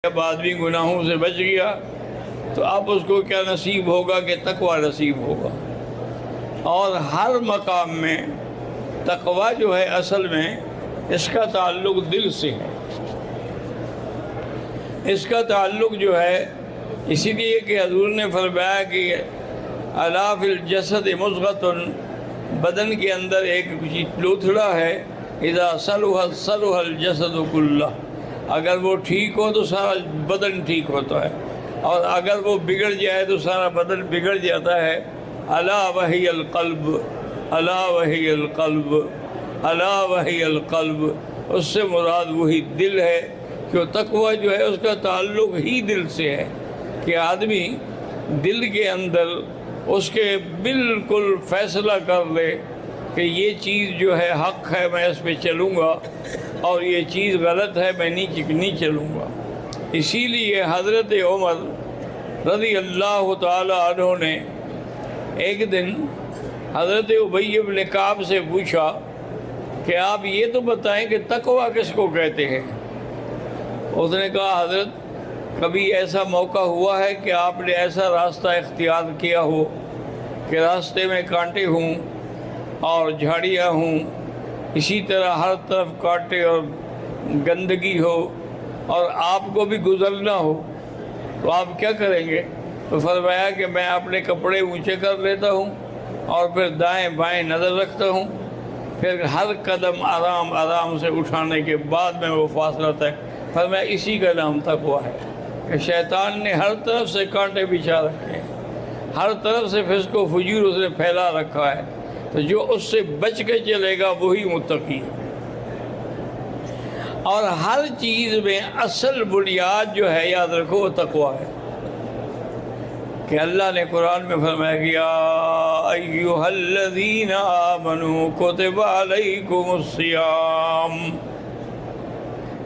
جب آدمی گناہوں سے بچ گیا تو اب اس کو کیا نصیب ہوگا کہ تقوی نصیب ہوگا۔ اور ہر مقام میں تقوی جو ہے اصل میں اس کا تعلق دل سے ہے، اس کا تعلق جو ہے اسی لیے کہ حضور نے فرمایا کہ الا فی الجسد مضغۃ، بدن کے اندر ایک لوتھڑا ہے، اذا صلحت صلح الجسد کلہ، اگر وہ ٹھیک ہو تو سارا بدن ٹھیک ہوتا ہے، اور اگر وہ بگڑ جائے تو سارا بدن بگڑ جاتا ہے۔ الا وہی القلب، الا وہی القلب، الا وہی القلب، اس سے مراد وہی دل ہے، کہ تقوی جو ہے اس کا تعلق ہی دل سے ہے، کہ آدمی دل کے اندر اس کے بالکل فیصلہ کر لے کہ یہ چیز جو ہے حق ہے میں اس پہ چلوں گا، اور یہ چیز غلط ہے میں نہیں چلوں گا۔ اسی لیے حضرت عمر رضی اللہ تعالی عنہ نے ایک دن حضرت ابی بن کعب سے پوچھا کہ آپ یہ تو بتائیں کہ تقوی کس کو کہتے ہیں؟ اس نے کہا حضرت کبھی ایسا موقع ہوا ہے کہ آپ نے ایسا راستہ اختیار کیا ہو کہ راستے میں کانٹے ہوں اور جھاڑیاں ہوں، اسی طرح ہر طرف کانٹے اور گندگی ہو، اور آپ کو بھی گزرنا ہو، تو آپ کیا کریں گے؟ تو فرمایا کہ میں اپنے کپڑے اونچے کر لیتا ہوں اور پھر دائیں بائیں نظر رکھتا ہوں، پھر ہر قدم آرام آرام سے اٹھانے کے بعد میں وہ فاصلہ طے۔ فرمایا اسی کا نام تقویٰ ہے، کہ شیطان نے ہر طرف سے کانٹے بچھا رکھے ہیں، ہر طرف سے فسق و فجور اس نے پھیلا رکھا ہے، تو جو اس سے بچ کے چلے گا وہی متقی ہے۔ اور ہر چیز میں اصل بنیاد جو ہے یاد رکھو وہ تقویٰ ہے، کہ اللہ نے قرآن میں فرمایا کہ یا ایھا الذین آمنوا کتب علیکم الصیام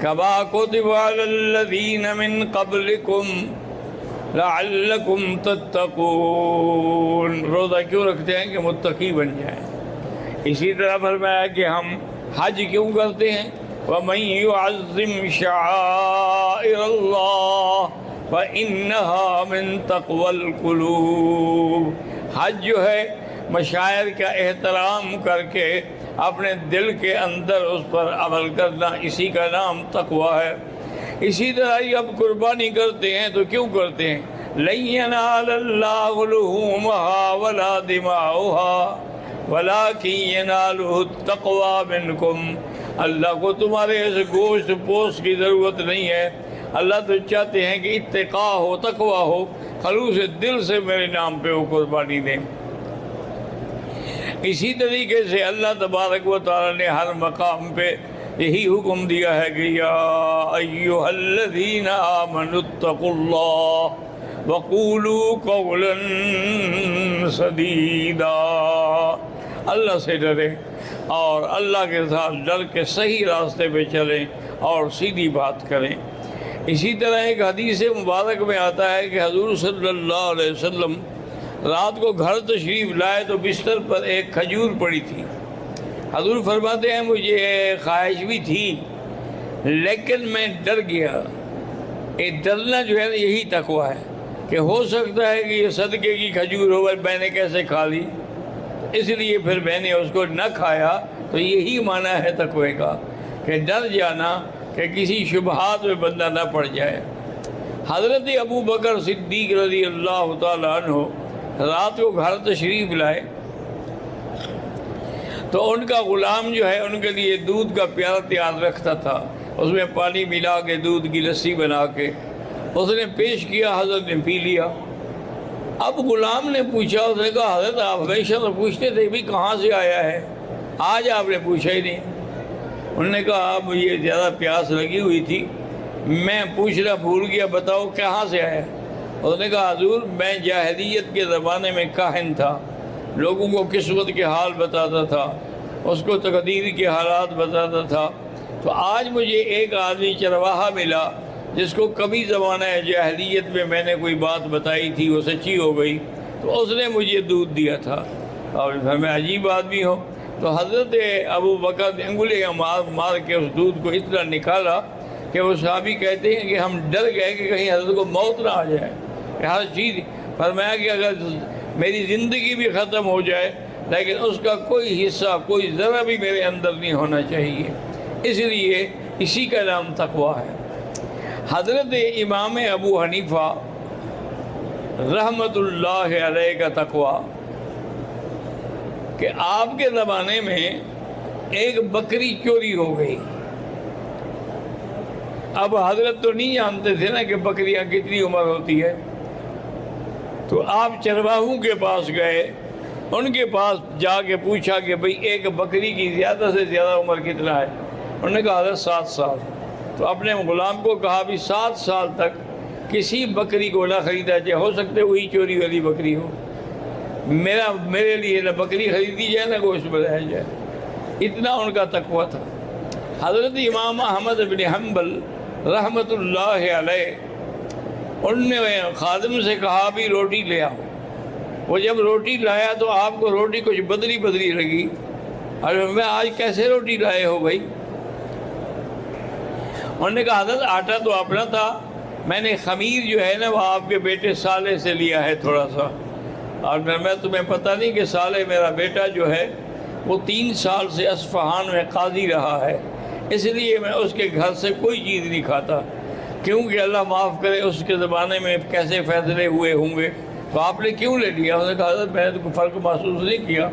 کما کتب علی الذین من قبلکم لعلکم تتقون۔ روزہ کیوں رکھتے ہیں؟ کہ متقی بن جائیں۔ اسی طرح فرمایا کہ ہم حج کیوں کرتے ہیں؟ وَمَن يُعَظِّمْ شَعَائِرَ اللَّهِ فَإِنَّهَا مِن تَقْوَى الْقُلُوبِ۔ حج جو ہے مشاعر کا احترام کر کے اپنے دل کے اندر اس پر عمل کرنا، اسی کا نام تقویٰ ہے۔ اسی طرح ہی اب قربانی کرتے ہیں تو کیوں کرتے ہیں؟ لَن يَنَالَ اللَّهُ لُحُومَهَا وَلَا دِمَاؤُهَا وَلَكِن يَنَالُهُ التَّقْوَىٰ مِنكُمْ۔ اللہ کو تمہارے اس گوشت پوست کی ضرورت نہیں ہے، اللہ تو چاہتے ہیں کہ اتقاء ہو، تقویٰ ہو، خلوص دل سے میرے نام پہ وہ قربانی دیں۔ اسی طریقے سے اللہ تبارک و تعالی نے ہر مقام پہ یہی حکم دیا ہے کہ یا ایھا الذین آمنوا اتقوا اللہ وقولوا قولا سدیدا۔ اللہ سے ڈریں اور اللہ کے ساتھ ڈر کے صحیح راستے پہ چلیں اور سیدھی بات کریں۔ اسی طرح ایک حدیث مبارک میں آتا ہے کہ حضور صلی اللہ علیہ وسلم رات کو گھر تشریف لائے تو بستر پر ایک کھجور پڑی تھی۔ حضور فرماتے ہیں مجھے خواہش بھی تھی لیکن میں ڈر گیا۔ یہ ڈرنا جو ہے یہی تقویٰ ہے، کہ ہو سکتا ہے کہ یہ صدقے کی کھجور ہو، میں نے کیسے کھا لی، اس لیے پھر میں نے اس کو نہ کھایا۔ تو یہی معنی ہے تقوی کا، کہ ڈر جانا کہ کسی شبہات میں بندہ نہ پڑ جائے۔ حضرت ابو بکر صدیق رضی اللہ تعالیٰ عنہ رات کو گھر تشریف لائے تو ان کا غلام جو ہے ان کے لیے دودھ کا پیالہ تیار رکھتا تھا، اس میں پانی ملا کے دودھ کی لسی بنا کے اس نے پیش کیا، حضرت نے پی لیا۔ اب غلام نے پوچھا، اس نے کہا حضرت آپ ہمیشہ تو پوچھتے تھے بھی کہاں سے آیا ہے، آج آپ نے پوچھا ہی نہیں۔ انہوں نے کہا مجھے زیادہ پیاس لگی ہوئی تھی، میں پوچھنا بھول گیا، بتاؤ کہاں سے آیا؟ اس نے کہا حضور میں جاہلیت کے زمانے میں کاہن تھا، لوگوں کو قسمت کے حال بتاتا تھا، اس کو تقدیر کے حالات بتاتا تھا، تو آج مجھے ایک آدمی چرواہا ملا جس کو کبھی زمانہ جاہلیت میں نے کوئی بات بتائی تھی وہ سچی ہو گئی، تو اس نے مجھے دودھ دیا تھا۔ اور میں عجیب آدمی ہو۔ تو حضرت ابو بکر نے انگلیاں مار کے اس دودھ کو اتنا نکالا کہ وہ صحابی کہتے ہیں کہ ہم ڈر گئے کہ کہیں حضرت کو موت نہ آ جائے، کہ ہر چیز فرمایا کہ اگر میری زندگی بھی ختم ہو جائے لیکن اس کا کوئی حصہ، کوئی ذرہ بھی میرے اندر نہیں ہونا چاہیے، اس لیے اسی کا نام تقویٰ ہے۔ حضرت امام ابو حنیفہ رحمۃ اللہ علیہ کا تقویٰ کہ آپ کے زمانے میں ایک بکری چوری ہو گئی۔ اب حضرت تو نہیں جانتے تھے نا کہ بکریاں کتنی عمر ہوتی ہے، تو آپ چرواہوں کے پاس گئے، ان کے پاس جا کے پوچھا کہ بھئی ایک بکری کی زیادہ سے زیادہ عمر کتنا ہے؟ انہوں نے کہا حضرت 7 سال۔ تو اپنے غلام کو کہا بھی 7 سال تک کسی بکری کو نہ خریدا جائے، ہو سکتے وہی چوری والی بکری ہو، میرے لیے نہ بکری خریدی جائے نہ گوشت بنایا جائے۔ اتنا ان کا تقویٰ تھا۔ حضرت امام احمد بن حنبل رحمۃ اللہ علیہ، ان نے خادم سے کہا بھی روٹی لے آؤ۔ وہ جب روٹی لایا تو آپ کو روٹی کچھ بدلی بدلی لگی، اور میں آج کیسے روٹی لائے ہو بھائی؟ انہوں نے کہا حضرت آٹا تو اپنا تھا، میں نے خمیر جو ہے نا وہ آپ کے بیٹے صالح سے لیا ہے تھوڑا سا، اور میں تمہیں پتہ نہیں کہ صالح میرا بیٹا جو ہے وہ 3 سال سے اصفہان میں قاضی رہا ہے، اس لیے میں اس کے گھر سے کوئی چیز نہیں کھاتا، کیونکہ اللہ معاف کرے اس کے زمانے میں کیسے فیصلے ہوئے ہوں گے، تو آپ نے کیوں لے لیا؟ انہوں نے کہا حضرت میں نے تو فرق محسوس نہیں کیا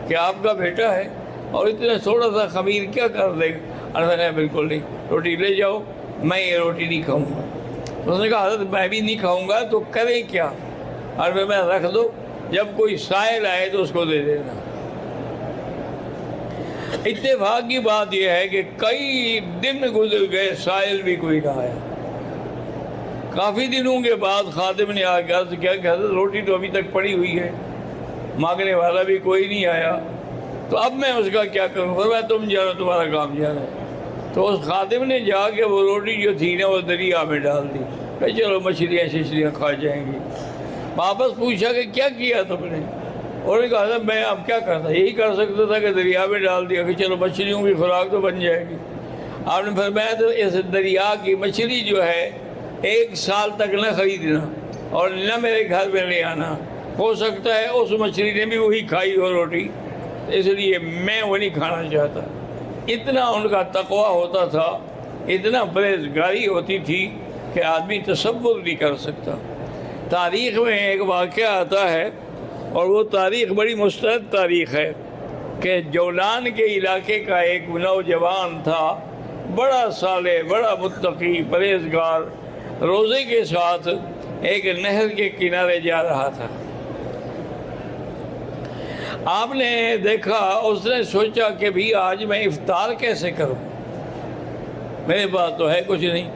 کہ آپ کا بیٹا ہے اور اتنا تھوڑا سا خمیر کیا کر دے گا؟ انہوں نے بالکل نہیں، روٹی لے جاؤ، میں یہ روٹی نہیں کھاؤں گا۔ اس نے کہا حضرت میں بھی نہیں کھاؤں گا تو کریں کیا؟ اور میں رکھ دو، جب کوئی سائل آئے تو اس کو دے دینا۔ اتفاق کی بات یہ ہے کہ کئی دن گزر گئے، سائل بھی کوئی نہ آیا۔ کافی دنوں کے بعد خادم نے آ کے عرض کیا کہ حضرت روٹی تو ابھی تک پڑی ہوئی ہے، مانگنے والا بھی کوئی نہیں آیا، تو اب میں اس کا کیا کروں؟ فرمایا تم جانا، تمہارا کام جانا ہے۔ تو اس خادم نے جا کے وہ روٹی جو تھی نا وہ دریا میں ڈال دی، کہ چلو مچھلیاں شچھلیاں کھا جائیں گی۔ واپس پوچھا کہ کیا کیا تم نے؟ انہوں نے کہا حضرت میں اب کیا کرتا، یہی کر سکتا تھا کہ دریا میں ڈال دیا کہ چلو مچھلیوں کی خوراک تو بن جائے گی۔ آپ نے فرمایا تو اس دریا کی مچھلی جو ہے 1 سال تک نہ خریدنا اور نہ میرے گھر میں لے آنا، ہو سکتا ہے اس مچھلی نے بھی وہی کھائی ہو روٹی، اس لیے میں وہ نہیں کھانا چاہتا۔ اتنا ان کا تقویٰ ہوتا تھا، اتنا پرہیزگاری ہوتی تھی کہ آدمی تصور نہیں کر سکتا۔ تاریخ میں ایک واقعہ آتا ہے، اور وہ تاریخ بڑی مستند تاریخ ہے، کہ جولان کے علاقے کا ایک نوجوان تھا، بڑا صالح، بڑا متقی، پرہیزگار، روزے کے ساتھ ایک نہر کے کنارے جا رہا تھا۔ آپ نے دیکھا، اس نے سوچا کہ بھی آج میں افطار کیسے کروں، میرے پاس تو ہے کچھ نہیں۔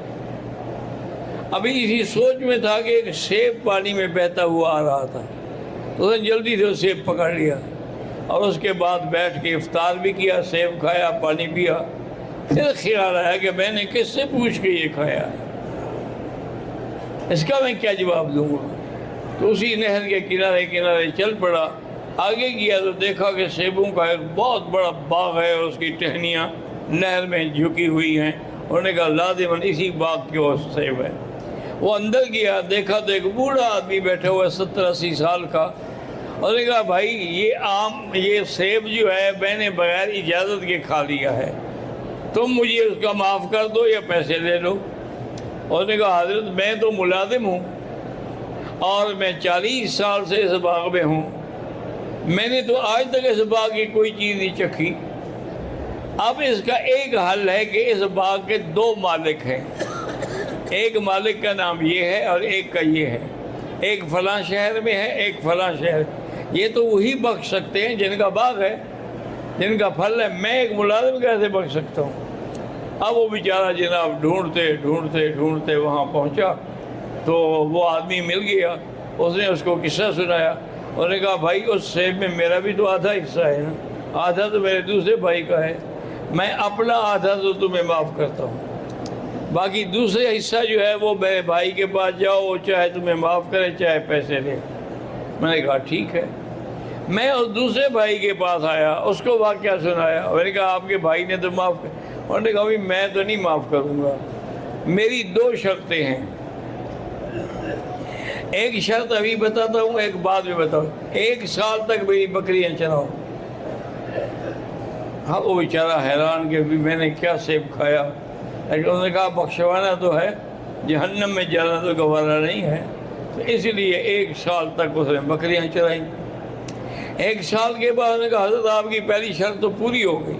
ابھی اسی سوچ میں تھا کہ ایک سیب پانی میں بہتا ہوا آ رہا تھا، تو اس نے جلدی سے سیب پکڑ لیا اور اس کے بعد بیٹھ کے افطار بھی کیا، سیب کھایا، پانی پیا۔ پھر خیال آیا کہ میں نے کس سے پوچھ کے یہ کھایا ہے، اس کا میں کیا جواب دوں گا؟ تو اسی نہر کے کنارے چل پڑا۔ آگے گیا تو دیکھا کہ سیبوں کا ایک بہت بڑا باغ ہے اور اس کی ٹہنیاں نہر میں جھکی ہوئی ہیں۔ انہوں نے کہا لازماً اسی باغ کے وہ سیب ہے۔ وہ اندر گیا، دیکھا تو ایک بوڑھا آدمی بیٹھا ہوا ہے 70-80 سال کا۔ انہوں نے کہا بھائی یہ سیب جو ہے میں نے بغیر اجازت کے کھا لیا ہے، تم مجھے اس کا معاف کر دو یا پیسے لے لو۔ انہوں نے کہا حضرت میں تو ملازم ہوں اور میں 40 سال سے اس باغ میں ہوں، میں نے تو آج تک اس باغ کی کوئی چیز نہیں چکھی۔ اب اس کا ایک حل ہے کہ اس باغ کے 2 مالک ہیں، ایک مالک کا نام یہ ہے اور ایک کا یہ ہے، ایک فلاں شہر میں ہے، ایک فلاں شہر۔ یہ تو وہی بخش سکتے ہیں جن کا باغ ہے، جن کا پھل ہے، میں ایک ملازم کیسے بخش سکتا ہوں؟ اب وہ بیچارہ جناب ڈھونڈتے وہاں پہنچا تو وہ آدمی مل گیا، اس نے اس کو قصہ سنایا۔ انہوں نے کہا بھائی اس سیب میں میرا بھی تو آدھا حصہ ہے نا، آدھا تو میرے دوسرے بھائی کا ہے، میں اپنا آدھا تو تمہیں معاف کرتا ہوں، باقی دوسرے حصہ جو ہے وہ میرے بھائی کے پاس جاؤ، وہ چاہے تمہیں معاف کرے چاہے پیسے لے۔ میں نے کہا ٹھیک ہے۔ میں اس دوسرے بھائی کے پاس آیا، اس کو واقعہ سنایا، میں نے کہا آپ کے بھائی نے تو معاف کر۔ انہوں نے کہا بھی میں تو نہیں معاف کروں گا، میری دو شرطیں ہیں. ایک شرط ابھی بتاتا ہوں، ایک بعد میں بتاؤں. 1 سال تک میری بکریاں چراؤ. ہاں وہ بیچارہ حیران کہ بھی میں نے کیا سیب کھایا، لیکن انہوں نے کہا بخشوانا تو ہے، جہنم میں جانا تو گوارا نہیں ہے. تو اس لیے 1 سال تک اس نے بکریاں چرائیں. 1 سال کے بعد انہوں نے کہا حضرت آپ کی پہلی شرط تو پوری ہو گئی،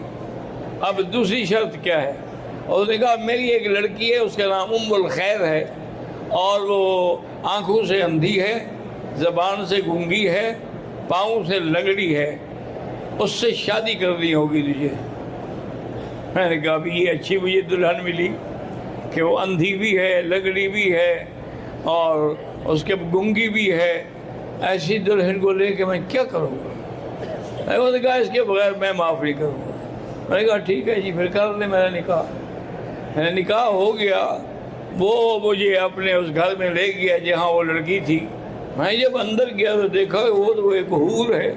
اب دوسری شرط کیا ہے؟ اور اس نے کہا میری ایک لڑکی ہے، اس کا نام ام الخیر ہے، اور وہ آنکھوں سے اندھی ہے، زبان سے گونگی ہے، پاؤں سے لنگڑی ہے، اس سے شادی کرنی ہوگی تجھے. میں نے کہا بھی یہ اچھی مجھے دلہن ملی کہ وہ اندھی بھی ہے، لنگڑی بھی ہے، اور اس کے گونگی بھی ہے. ایسی دلہن کو لے کے میں کیا کروں گا؟ میں نے کہا اس کے بغیر میں معاف نہیں کروں گا. میں نے کہا ٹھیک ہے جی، پھر کر لیں میرا نکاح. میرا نکاح ہو گیا. وہ مجھے اپنے اس گھر میں لے گیا جہاں وہ لڑکی تھی. میں جب اندر گیا تو دیکھا وہ تو ایک حور ہے،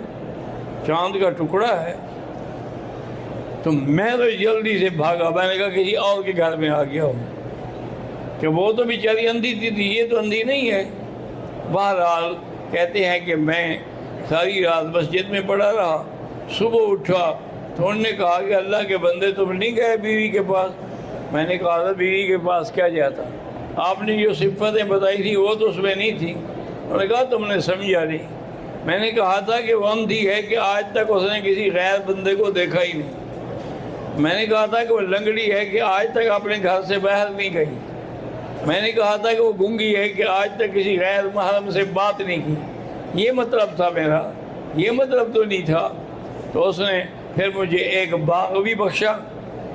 چاند کا ٹکڑا ہے. تو میں تو جلدی سے بھاگا. میں نے کہا کسی اور کے گھر میں آ گیا ہوں کہ وہ تو بیچاری اندھی تھی، یہ تو اندھی نہیں ہے. بہرحال کہتے ہیں کہ میں ساری رات مسجد میں پڑا رہا. صبح اٹھا تو انہوں نے کہا کہ اللہ کے بندے تم نہیں گئے بیوی کے پاس؟ میں نے کہا تھا بیوی کے پاس کیا جاتا، آپ نے جو صفتیں بتائی تھی وہ تو اس میں نہیں تھی. انہوں نے کہا تم نے سمجھا نہیں. میں نے کہا تھا کہ وہ اندھی ہے کہ آج تک اس نے کسی غیر بندے کو دیکھا ہی نہیں. میں نے کہا تھا کہ وہ لنگڑی ہے کہ آج تک اپنے گھر سے باہر نہیں گئی. میں نے کہا تھا کہ وہ گونگی ہے کہ آج تک کسی غیر محرم سے بات نہیں کی. یہ مطلب تھا میرا، یہ مطلب تو نہیں تھا. تو اس نے پھر مجھے ایک باغ بھی بخشا،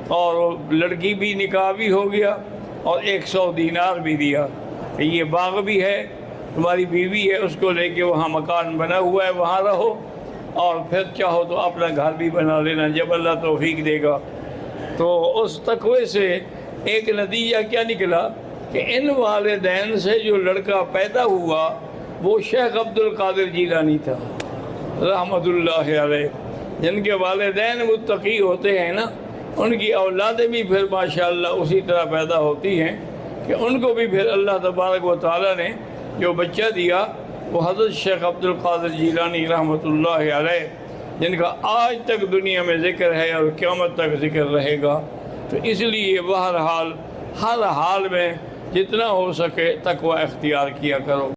اور وہ لڑکی بھی نکاح بھی ہو گیا، اور 100 دینار بھی دیا کہ یہ باغ بھی ہے، تمہاری بیوی ہے، اس کو لے کے وہاں مکان بنا ہوا ہے، وہاں رہو، اور پھر چاہو تو اپنا گھر بھی بنا لینا جب اللہ توفیق دے گا. تو اس تقوی سے ایک نتیجہ کیا نکلا کہ ان والدین سے جو لڑکا پیدا ہوا وہ شیخ عبد القادر جیلانی تھا رحمۃ اللہ علیہ. جن کے والدین متقی ہوتے ہیں نا، ان کی اولادیں بھی پھر ماشاءاللہ اسی طرح پیدا ہوتی ہیں کہ ان کو بھی پھر اللہ تبارک و تعالیٰ نے جو بچہ دیا وہ حضرت شیخ عبد القادر جیلانی رحمۃ اللہ علیہ، جن کا آج تک دنیا میں ذکر ہے اور قیامت تک ذکر رہے گا. تو اس لیے بہرحال ہر حال میں جتنا ہو سکے تقوی اختیار کیا کرو.